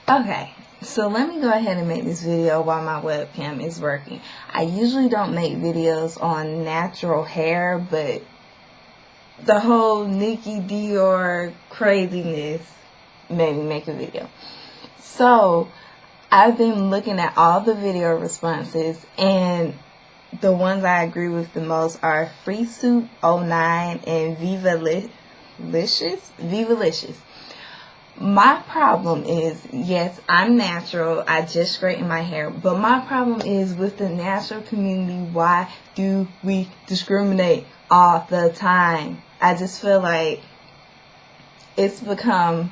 Okay, so let me go ahead and make this video while my webcam is working. I usually don't make videos on natural hair, but the whole NikkiiDior craziness made me make a video. So I've been looking at all the video responses, and the ones I agree with the most are Free Soup 09 and Vivalicious. My problem is, yes, I'm natural. I just straighten my hair. But my problem is with the natural community, why do we discriminate all the time? I just feel like it's become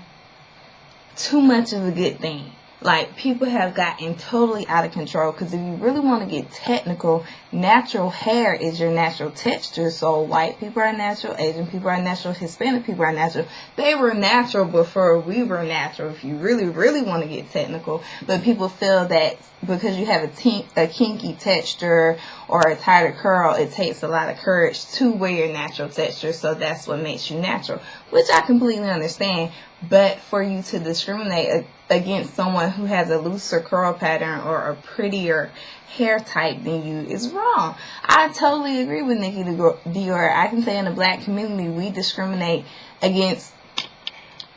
too much of a good thing. Like, people have gotten totally out of control, because if you really want to get technical, natural hair is your natural texture. So white people are natural, Asian people are natural, Hispanic people are natural. They were natural before we were natural, if you really, really want to get technical. But people feel that because you have a kinky texture or a tighter curl, it takes a lot of courage to wear your natural texture. So that's what makes you natural, which I completely understand. But for you to discriminate against someone who has a looser curl pattern or a prettier hair type than you is wrong. I totally agree with NikkiiDior. I can say in the black community, we discriminate against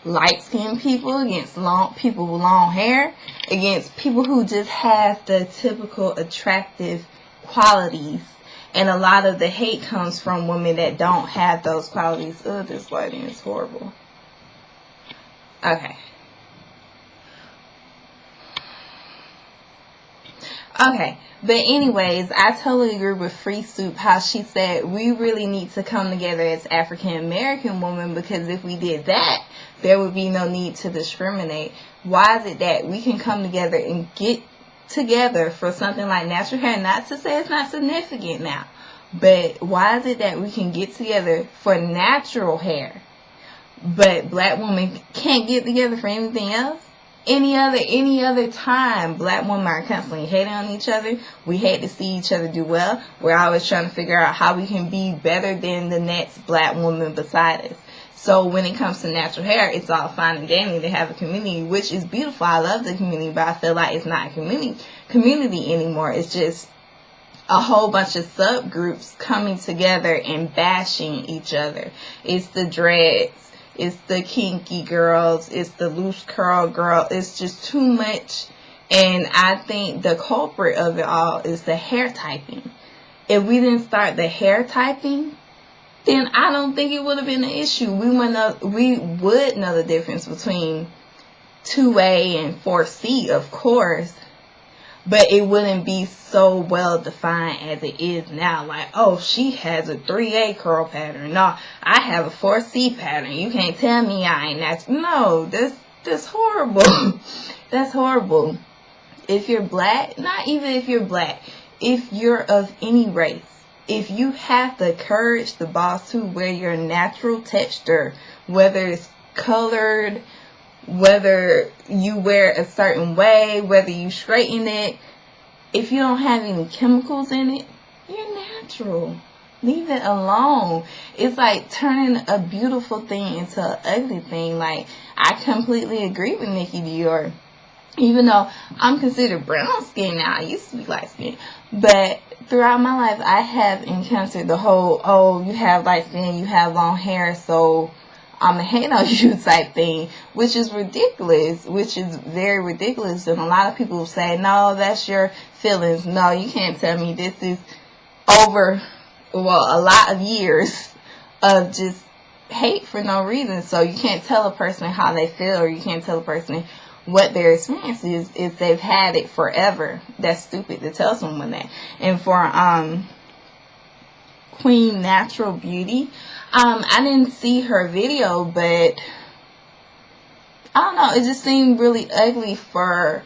light-skinned people, against people with long hair, against people who just have the typical attractive qualities. And a lot of the hate comes from women that don't have those qualities. Oh, this lighting is horrible. Okay, but anyways, I totally agree with Free Soup, how she said we really need to come together as African American women, because if we did that, there would be no need to discriminate. Why is it that we can come together and get together for something like natural hair? Not to say it's not significant now, but why is it that we can get together for natural hair, but black women can't get together for anything else? Any other time, black women are constantly hating on each other. We hate to see each other do well. We're always trying to figure out how we can be better than the next black woman beside us. So when it comes to natural hair, it's all fine and dandy to have a community, which is beautiful. I love the community, but I feel like it's not a community anymore. It's just a whole bunch of subgroups coming together and bashing each other. It's the dreads. It's the kinky girls. It's the loose curl girl. It's just too much. And I think the culprit of it all is the hair typing. If we didn't start the hair typing, then I don't think it would have been an issue. We would know the difference between 2A and 4C, of course. But it wouldn't be so well defined as it is now. Like, oh, she has a 3A curl pattern. No, I have a 4C pattern. You can't tell me I ain't natural. No, that's horrible. That's horrible. If you're black, not even if you're black, if you're of any race, if you have the courage, the balls to wear your natural texture, whether it's colored, whether you wear a certain way, whether you straighten it, if you don't have any chemicals in it, you're natural. Leave it alone. It's like turning a beautiful thing into an ugly thing. Like, I completely agree with NikkiiDior. Even though I'm considered brown skin now, I used to be light skin. But throughout my life, I have encountered the whole, oh, you have light skin, you have long hair, so I'm a hate on you type thing, which is ridiculous, which is very ridiculous. And a lot of people say, no, that's your feelings. No, you can't tell me. This is over, well, a lot of years of just hate for no reason. So you can't tell a person how they feel, or you can't tell a person what their experience is if they've had it forever. That's stupid to tell someone that. And for Queen Natural Beauty, I didn't see her video, but I don't know, it just seemed really ugly for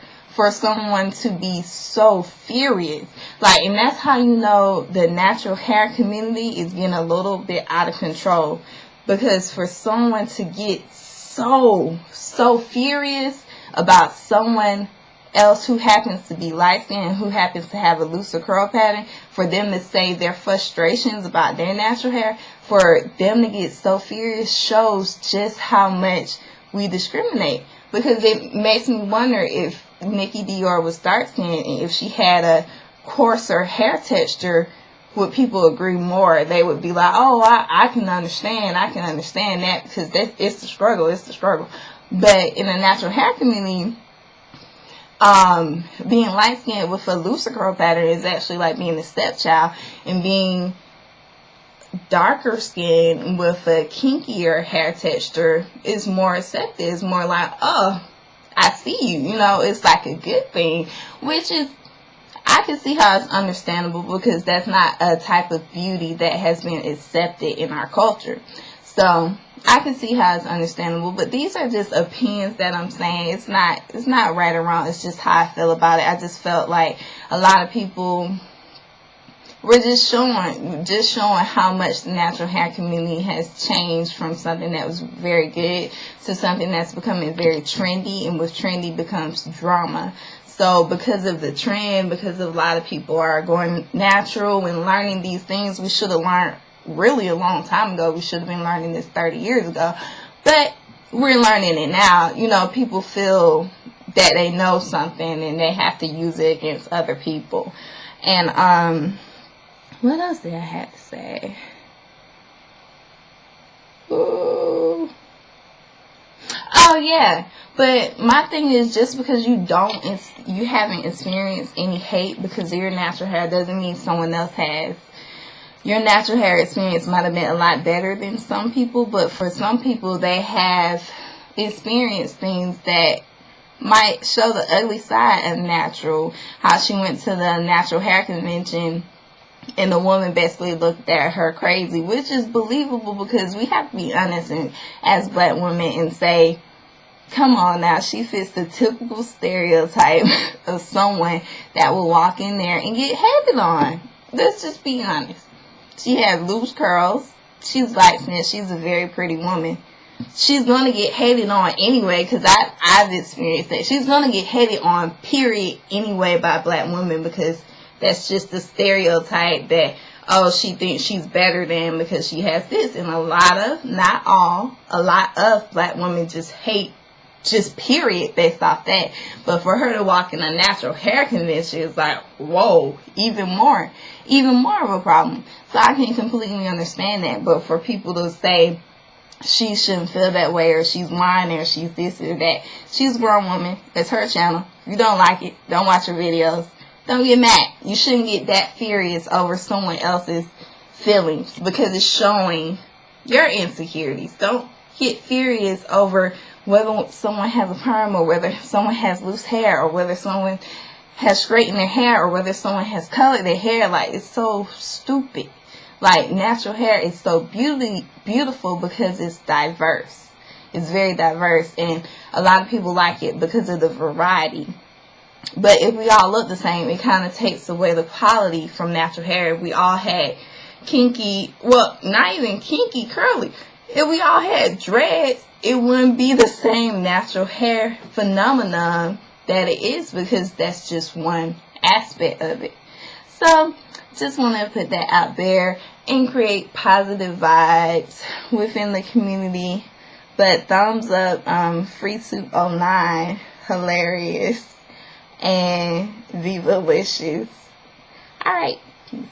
someone to be so furious. Like, and that's how you know the natural hair community is getting a little bit out of control. Because for someone to get so furious about someone else who happens to be light skinned, who happens to have a looser curl pattern, for them to say their frustrations about their natural hair, for them to get so furious, shows just how much we discriminate. Because it makes me wonder if NikkiiDior was dark-skinned and if she had a coarser hair texture, would people agree more? They would be like, oh, I can understand that, because it's the struggle. But in the natural hair community, being light-skinned with a looser curl pattern is actually like being a stepchild, and being darker skin with a kinkier hair texture is more accepted. It's more like, oh, I see you, you know, it's like a good thing, which is, I can see how it's understandable, because that's not a type of beauty that has been accepted in our culture. So I can see how it's understandable, but these are just opinions that I'm saying. It's not right or wrong. It's just how I feel about it. I just felt like a lot of people were just showing how much the natural hair community has changed from something that was very good to something that's becoming very trendy, and with trendy becomes drama. So because of the trend, because of a lot of people are going natural and learning these things we should have learned really a long time ago. We should have been learning this 30 years ago. But we're learning it now. You know, people feel that they know something and they have to use it against other people. And what else did I have to say? Ooh. Oh yeah, but my thing is, just because you haven't experienced any hate because of your natural hair doesn't mean someone else has. Your natural hair experience might have been a lot better than some people, but for some people, they have experienced things that might show the ugly side of natural. How she went to the natural hair convention and the woman basically looked at her crazy, which is believable, because we have to be honest as black women and say, come on now, she fits the typical stereotype of someone that will walk in there and get hated on. Let's just be honest. She has loose curls. She's light-skinned. She's a very pretty woman. She's going to get hated on anyway, because I've experienced that. She's going to get hated on, period, anyway, by black women, because that's just the stereotype that, oh, she thinks she's better than because she has this. And a lot of, not all, a lot of black women just hate, just period, based off that. But for her to walk in a natural hair convention is like, whoa, even more of a problem. So I can completely understand that. But for people to say she shouldn't feel that way, or she's whining, or she's this or that, she's a grown woman. It's her channel. If you don't like it, don't watch her videos. Don't get mad. You shouldn't get that furious over someone else's feelings because it's showing your insecurities. Don't get furious over whether someone has a perm, or whether someone has loose hair, or whether someone has straightened their hair, or whether someone has colored their hair. Like, it's so stupid. Like, natural hair is so beautiful because it's diverse. It's very diverse, and a lot of people like it because of the variety. But if we all look the same, it kind of takes away the quality from natural hair. If we all had kinky, well, not even kinky, curly. If we all had dreads, it wouldn't be the same natural hair phenomenon that it is, because that's just one aspect of it. So, just want to put that out there and create positive vibes within the community. But thumbs up, Free Soup 09, hilarious. And Viva Wishes. Alright, peace.